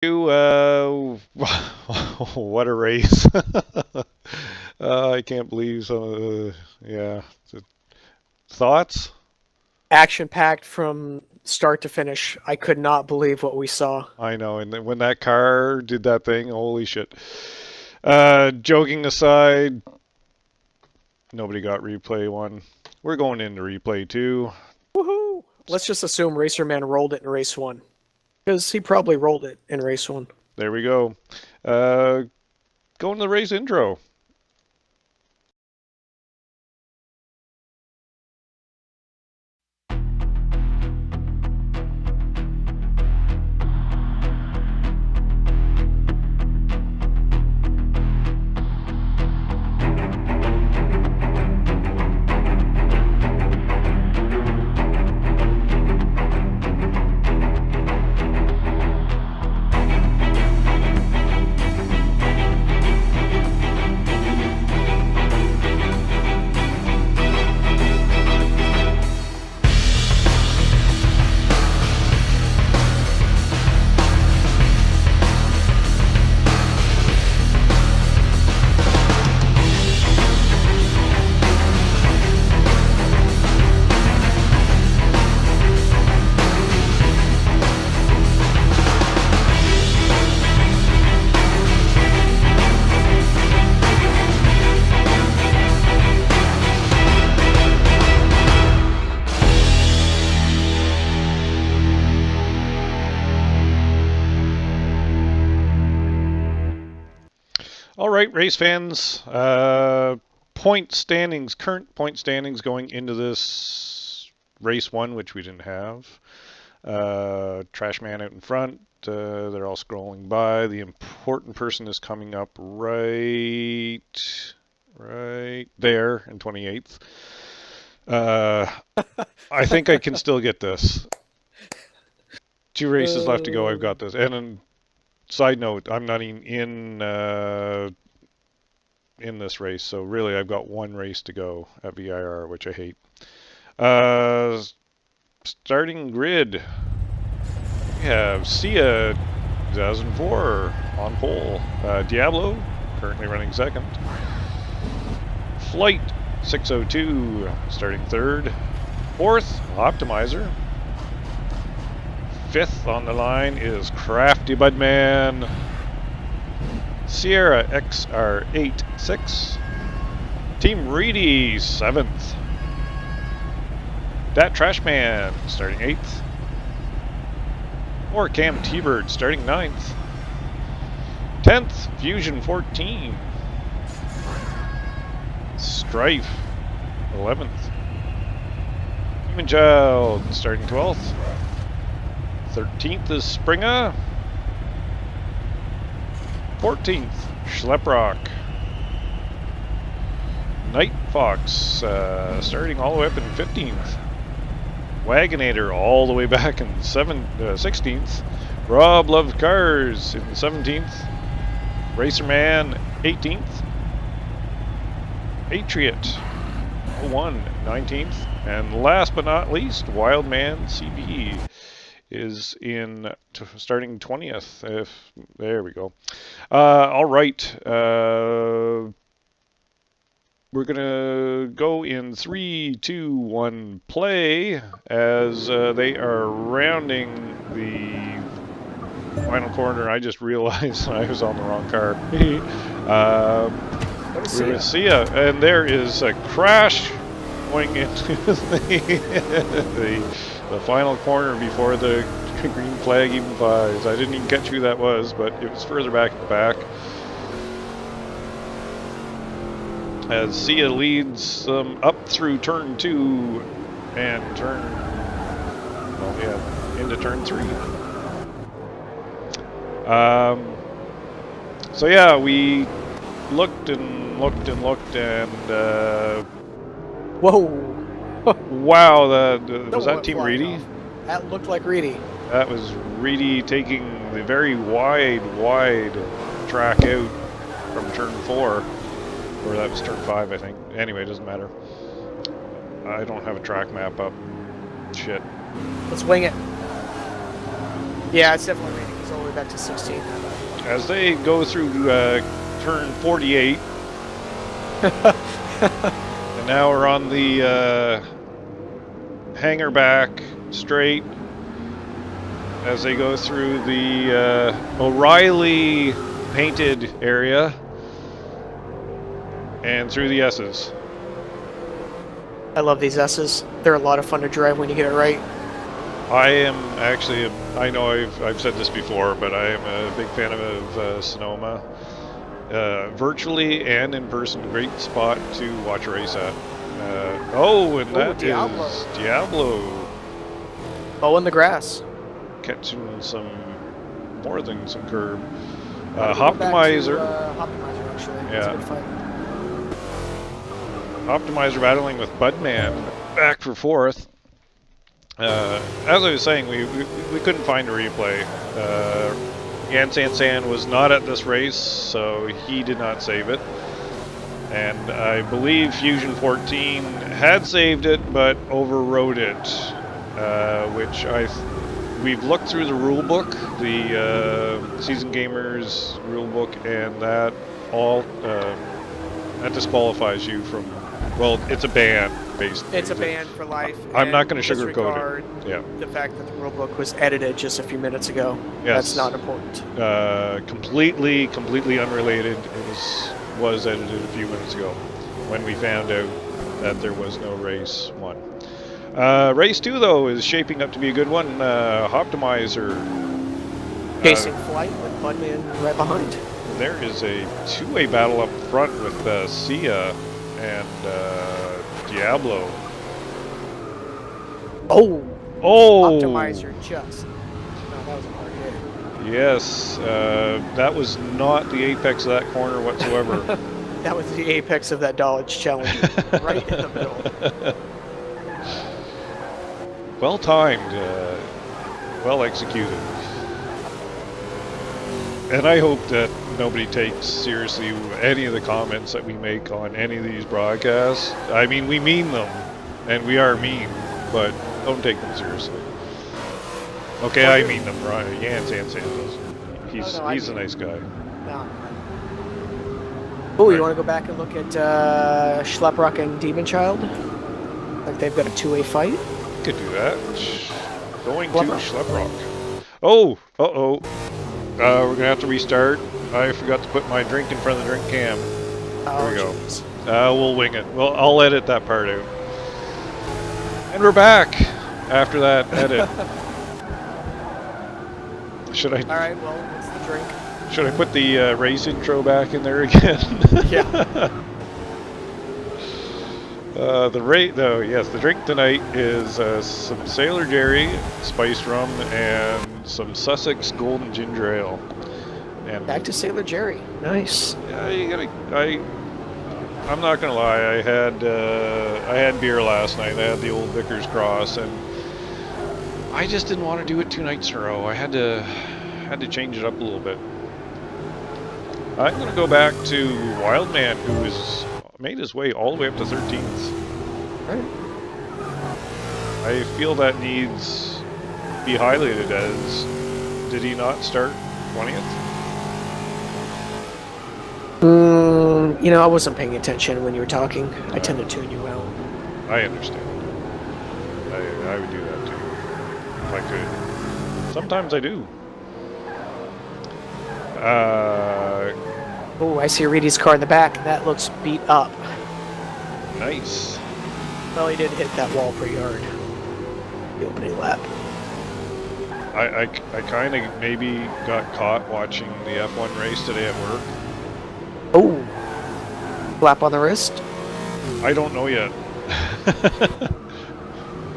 What a race. I can't believe some, yeah. Thoughts? Action-packed from start to finish. I could not believe what we saw. I know, and then when that car did that thing, holy shit. Joking aside, nobody got replay one. We're going into replay two. Woohoo! Let's just assume Racerman rolled it in race one. Because he probably rolled it in race one. There we go. Uh, Going to the race intro. All right, race fans. Point standings, current point standings going into this race one, which we didn't have. Trash man out in front. They're all scrolling by. The important person is coming up right there in 28th. I think I can still get this. 2 races left to go. I've got this. And then, side note, I'm not even in this race, so really I've got 1 race to go at VIR, which I hate. Starting grid. We have Sia 2004 on pole. Diablo currently running second. Flight 602 starting third. Fourth, Optimizer. Fifth on the line is Crafty Budman. Sierra XR86. Team Reedy 7th. Dat Trashman starting 8th. Or Cam T-Bird starting 9th. 10th, Fusion 14. Strife 11th. Human Child starting 12th. 13th is Springer. 14th, Schleprock. Night Fox starting all the way up in 15th. Wagonator all the way back in 16th. Rob Love Cars in 17th. Racerman 18th. Patriot 01 19th. And last but not least, Wildman CB is in starting 20th. There we go. All right. We're going to go in 3, 2, 1, play as they are rounding the final corner. I just realized I was on the wrong car. We're going to see ya. And there is a crash going into the final corner before the green flag even flies. I didn't even catch who that was, but it was further back in the back. As Sia leads them up through turn 2 and into turn 3. So yeah, we looked and looked and looked and Whoa! wow, was that Team Reedy? Off. That looked like Reedy. That was Reedy taking the very wide track out from turn 4. Or that was turn 5, I think. Anyway, it doesn't matter. I don't have a track map up. Shit. Let's wing it. Yeah, it's definitely Reedy. He's all the way back to 16. As they go through turn 48, and now we're on the hanger back straight as they go through the O'Reilly painted area and through the S's. I love these S's. They're a lot of fun to drive when you get it right. I am actually, I know I've said this before, but I am a big fan of Sonoma. Virtually and in person, great spot to watch a race at. And that Diablo. is Diablo Oh, in the grass. catching more than some curb. Optimizer. Optimizer. Optimizer, actually. Yeah. It's a good fight. Optimizer battling with Budman back for fourth. As I was saying, we couldn't find a replay. Yan San San was not at this race, so he did not save it. And I believe Fusion 14 had saved it, but overrode it, which we've looked through the rule book, the SeasonedGamers rule book, and that all that disqualifies you from. Well, it's a ban, basically. It's a ban for life. I'm not going to sugarcoat it. Yeah. The fact that the rulebook was edited just a few minutes ago. Yes. That's not important. Completely unrelated. It was edited a few minutes ago when we found out that there was no race 1. Race 2, though, is shaping up to be a good one. Optimizer. Pacing flight with Budman right behind. There is a two-way battle up front with Sia and Diablo. Oh! Oh! Optimizer just. No, that was a hard hit. Yes, that was not the apex of that corner whatsoever. That was the apex of that Dodge Challenger. Right in the middle. Well timed, well executed. And I hope that nobody takes seriously any of the comments that we make on any of these broadcasts. I mean, we mean them, and we are mean, but don't take them seriously. Okay, I mean them, right? Yan San San does. He's a nice guy. No. Oh, you want to go back and look at Schleprock and Demon Child? Like they've got a two-way fight? Could do that. Going to Schleprock. Oh, uh-oh. We're going to have to restart. I forgot to put my drink in front of the drink cam. There we go. Geez. We'll wing it. Well, I'll edit that part out. And we're back after that edit. Should I? All right. Well, what's the drink? Should I put the race intro back in there again? Yeah. The drink tonight is some Sailor Jerry spiced rum and some Sussex Golden Ginger Ale. And Back to Sailor Jerry. Nice. Yeah, I'm not gonna lie. I had beer last night. I had the old Vickers Cross, and I just didn't want to do it 2 nights in a row. I had to change it up a little bit. I'm gonna go back to Wildman, who has made his way all the way up to 13th. Right. I feel that needs to be highlighted as, did he not start 20th? I wasn't paying attention when you were talking. I tend to tune you out. I understand. I would do that too, if I could. Sometimes I do. Oh, I see Reedy's car in the back. That looks beat up. Nice. Well, he did hit that wall pretty hard. The opening lap. I kind of maybe got caught watching the F1 race today at work. Oh. Slap on the wrist? I don't know yet.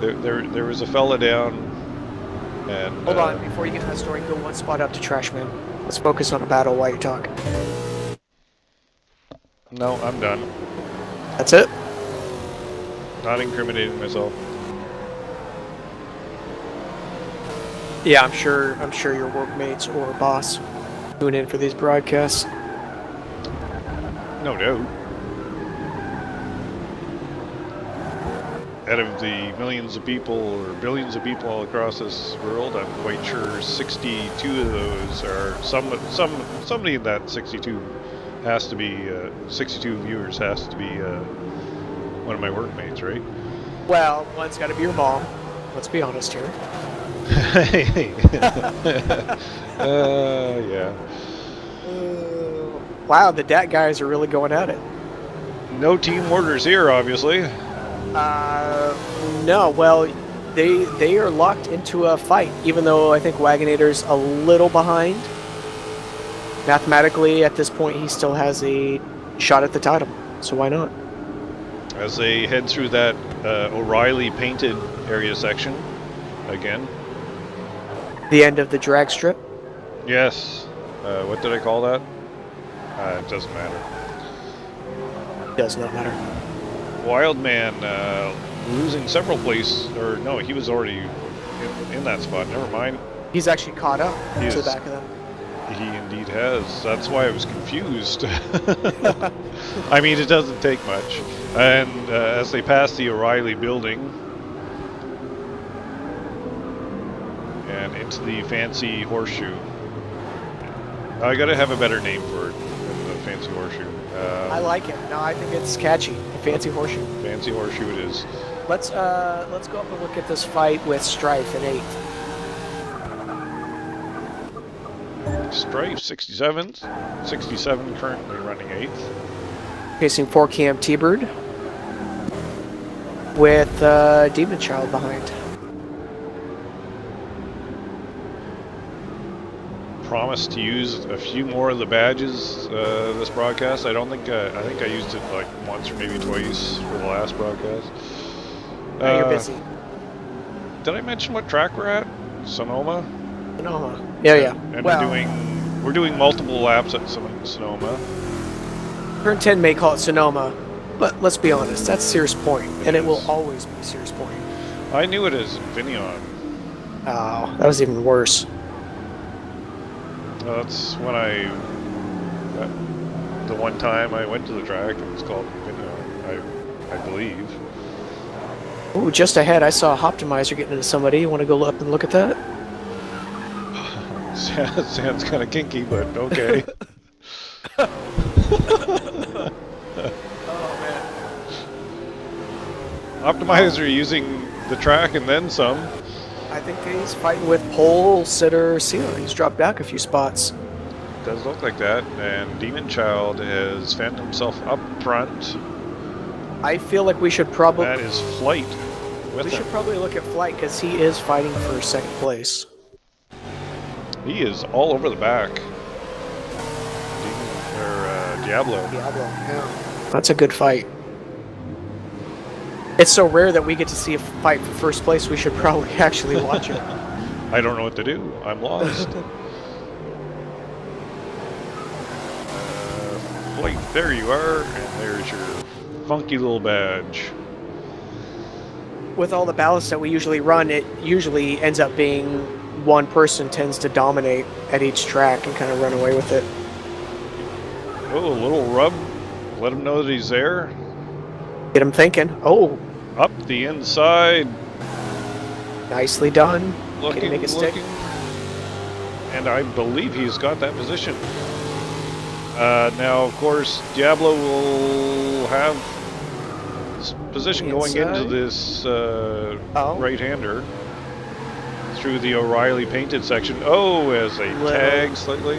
there was a fella down, and Hold on, before you get to that story, go one spot up to Trashman. Let's focus on a battle while you're talking. No, I'm done. That's it? Not incriminating myself. Yeah, I'm sure your workmates or boss tune in for these broadcasts. No doubt. out of the millions of people or billions of people all across this world, I'm quite sure 62 of those are somebody in that 62 has to be 62 viewers has to be one of my workmates, right? Well, one's got to be your mom. Let's be honest here. Yeah. Wow, the DAT guys are really going at it. No team orders here, obviously. No. Well, they are locked into a fight, even though I think Wagonator's a little behind. Mathematically, at this point, he still has a shot at the title, so why not? As they head through that O'Reilly painted area section again. The end of the drag strip? Yes. What did I call that? It doesn't matter. Does not matter. Wildman losing several places, or no, he was already in that spot. Never mind. He's actually caught up He to the is. back of them. He indeed has. That's why I was confused. I mean, it doesn't take much. And as they pass the O'Reilly building and into the fancy horseshoe. I gotta have a better name for it than the fancy horseshoe. I like it. No, I think it's catchy. A fancy horseshoe. Fancy horseshoe it is. Let's go up and look at this fight with Strife in 8th. Strife 67 currently running 8th. Facing 4Cam T-Bird with Demon Child behind. Promised to use a few more of the badges this broadcast. I don't think I think I used it like once or maybe twice for the last broadcast. Now you're busy. Did I mention what track we're at? Sonoma. Sonoma. Yeah. And well, we're doing multiple laps at Sonoma. Turn 10 may call it Sonoma, but let's be honest, that's Sears Point, and it will always be Sears Point. I knew it as Infineon. Oh, that was even worse. That's when the one time I went to the track, it was called Infineon, I believe. Ooh, just ahead, I saw a Optimizer getting into somebody. You want to go up and look at that? Sounds kind of kinky, but okay. Oh, man. Optimizer using the track and then some. I think he's fighting with pole sitter Seal. He's dropped back a few spots. Does look like that, and Demon Child has found himself up front. I feel like we should probably... That is Flight with We him. should probably look at Flight, because he is fighting for 2nd place. He is all over the back. Diablo. Diablo, yeah. That's a good fight. It's so rare that we get to see a fight for 1st place, we should probably actually watch it. I don't know what to do. I'm lost. Flight, there you are, and there's your funky little badge. With all the ballasts that we usually run, it usually ends up being one person tends to dominate at each track and kind of run away with it. Oh, a little rub. Let him know that he's there. Get him thinking. Oh, Up the inside. nicely done. Looking, Can he make a stick? looking. And I believe he's got that position. Now, of course, Diablo will have position going into Inside. this Oh. right-hander through the O'Reilly painted section. Oh, as a Little. tag slightly.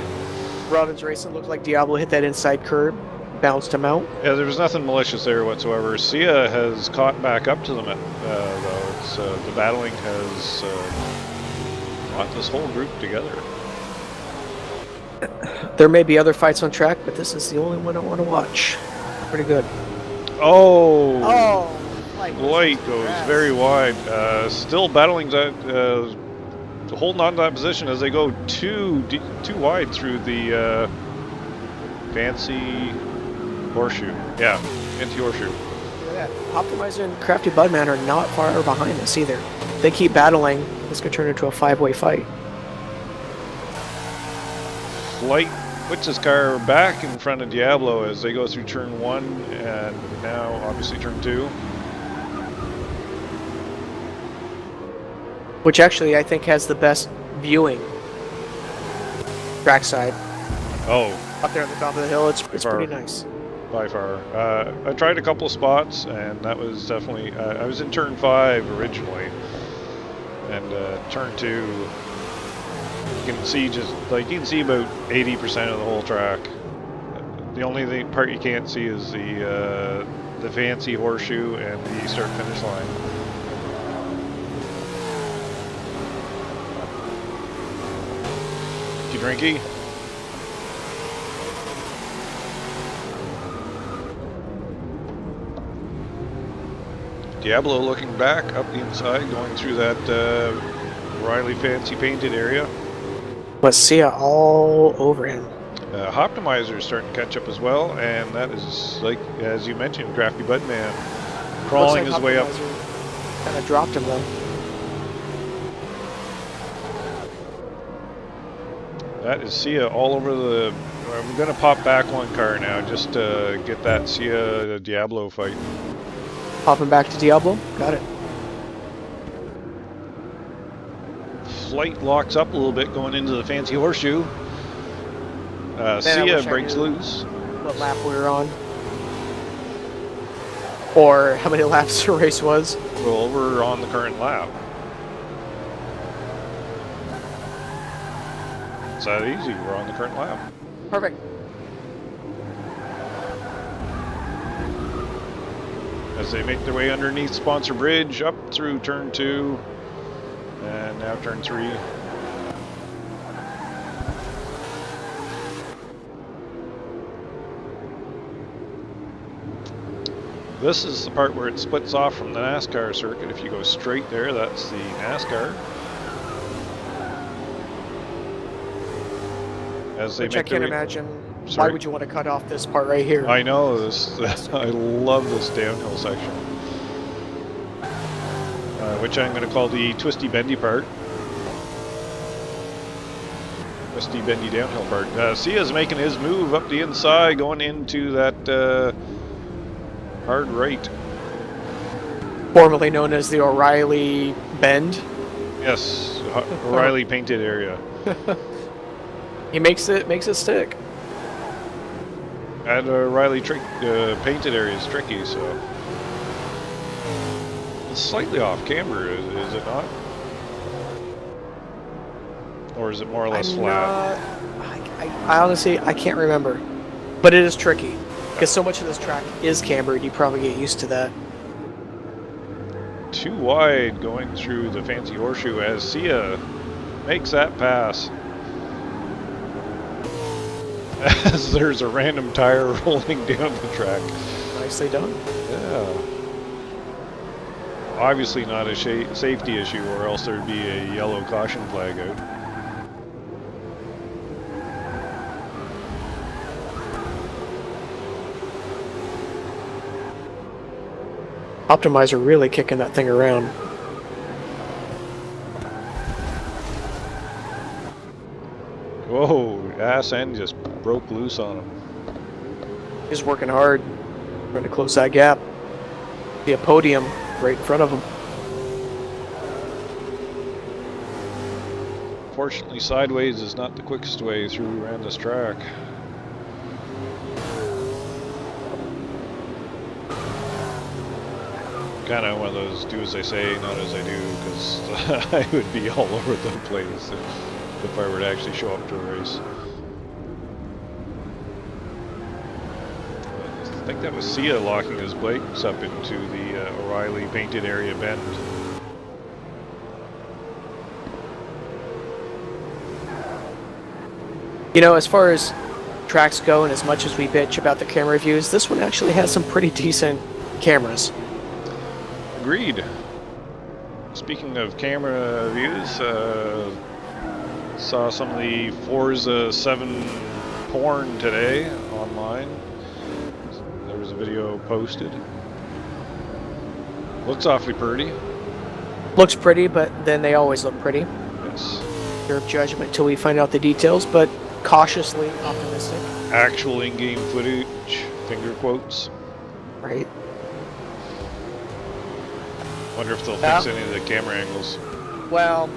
Robin's racing looked like Diablo hit that inside curb, bounced him out. Yeah, there was nothing malicious there whatsoever. Sia has caught back up to them, though. It's, the battling has brought this whole group together. There may be other fights on track, but this is the only one I want to watch. Pretty good. Oh! Oh, Light goes very wide. Still battling that, holding on to that position as they go too wide through the fancy horseshoe. Yeah, fancy horseshoe. Look at that. Optimizer and Crafty Budman are not far behind us either. If they keep battling, this could turn into a 5-way fight. Flight puts his car back in front of Diablo as they go through turn 1 and now obviously turn 2. which actually I think has the best viewing trackside. Oh, Up there on the top of the hill, it's far. pretty nice. By far. I tried a couple spots, and that was definitely... I was in turn 5 originally, and turn 2, you can see you can see about 80% of the whole track. The only part you can't see is the fancy horseshoe and the start-finish line. You drinky? Diablo looking back up the inside, going through that Riley fancy painted area. Let's see it all over him. Optimizer is starting to catch up as well, and that is, like as you mentioned, Crafty Budman crawling his way up. Kind of dropped him though. That is Sia all over the... I'm going to pop back one car now just to get that Sia Diablo fight. Popping back to Diablo? Got it. Flight locks up a little bit going into the fancy horseshoe. Sia breaks loose. What lap we were on. Or how many laps the race was. Well, we're on the current lap. It's that easy. We're on the current lap. Perfect. As they make their way underneath Sponsor Bridge, up through turn 2, and now turn 3. This is the part where it splits off from the NASCAR circuit. If you go straight there, that's the NASCAR. As they Which I make their can't way... imagine. Sorry? Why would you want to cut off this part right here? I know this. I love this downhill section, which I'm going to call the twisty bendy part. Twisty bendy downhill part. Sia's making his move up the inside, going into that hard right. Formerly known as the O'Reilly Bend. Yes, O'Reilly painted area. He makes it stick. And O'Reilly painted area is tricky, so it's slightly off camber, is it not? Or is it more or less flat? I honestly I can't remember, but it is tricky because so much of this track is cambered. You probably get used to that. Too wide going through the fancy horseshoe as Sia makes that pass. As there's a random tire rolling down the track. Nicely done. Yeah. Obviously not a safety issue, or else there'd be a yellow caution flag out. Optimizer really kicking that thing around. Whoa, ass end just broke loose on him. He's working hard, trying to close that gap. See a podium right in front of him. Fortunately, sideways is not the quickest way through around this track. Kind of one of those do as I say, not as I do, because I would be all over the place if I were to actually show up to a race. I think that was Sia locking his brakes up into the O'Reilly painted area bend. You know, as far as tracks go, and as much as we bitch about the camera views, this one actually has some pretty decent cameras. Agreed. Speaking of camera views, saw some of the Forza 7 porn today online. There was a video posted. Looks awfully pretty. Looks pretty, but then they always look pretty. Yes. Reserve judgment until we find out the details, but cautiously optimistic. Actual in-game footage, finger quotes. Right. Wonder if they'll fix any of the camera angles. Well,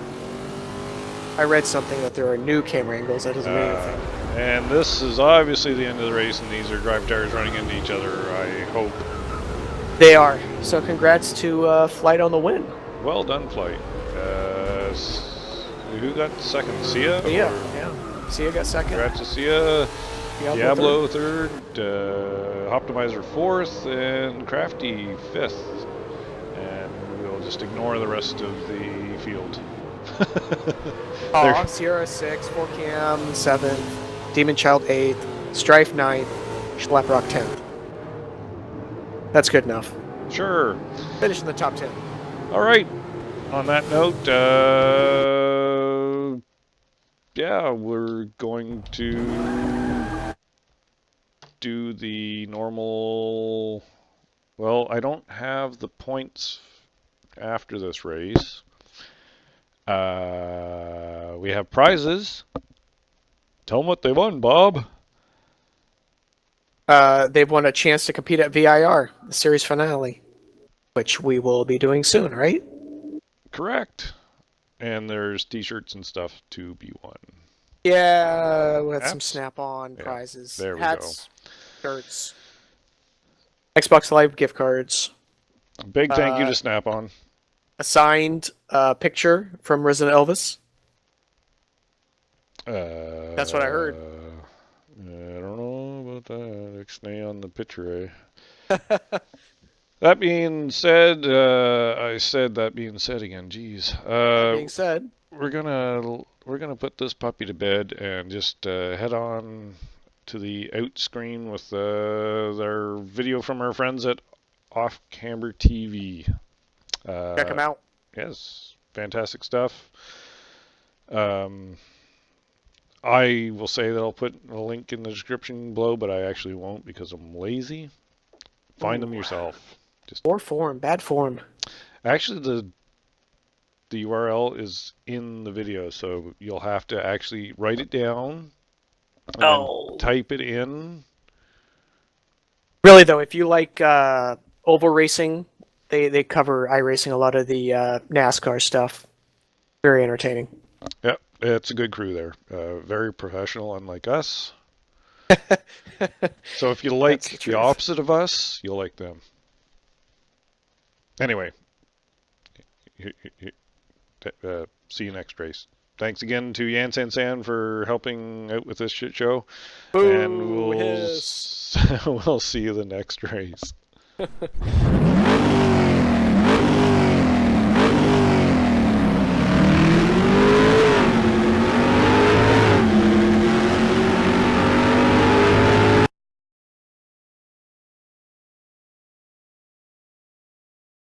I read something that there are new camera angles. That doesn't mean anything. And this is obviously the end of the race, and these are drive tires running into each other, I hope. They are. So congrats to Flight on the win. Well done, Flight. Who got second? Sia? Yeah. Sia got second. Congrats to Sia. Diablo third. Optimizer fourth, and Crafty fifth. And we'll just ignore the rest of the field. Sierra 6, 4Cam 7th, Demon Child 8th, Strife 9th, Schlaprock 10th. That's good enough. Sure. Finish in the top 10. All right. On that note, yeah, we're going to do the normal. Well, I don't have the points after this race. We have prizes. Tell them what they won, Bob. They've won a chance to compete at VIR, the series finale, which we will be doing soon, right? Correct. And there's t-shirts and stuff to be won. Yeah, we had some Snap-on prizes. There we Hats, shirts, Xbox Live gift cards. Big thank you to Snap-on. A signed picture from Resident Elvis. That's what I heard. I don't know about that. Ixnay on the picture, eh? That being said, I said that being said again. Jeez. That being said, we're gonna put this puppy to bed and just head on to the out screen with their video from our friends at Off Camber TV. check them out. Yes, fantastic stuff. I will say that I'll put a link in the description below, but I actually won't because I'm lazy. Find them yourself. Just poor form, bad form. Actually, the URL is in the video, so you'll have to actually write it down and then type it in. Really though, if you like oval racing, they cover iRacing, a lot of the NASCAR stuff. Very entertaining. Yep, it's a good crew there. Very professional, unlike us. So if you like the opposite of us, you'll like them. Anyway, see you next race. Thanks again to Yan San San for helping out with this shit show. Boo, and we'll see you the next race.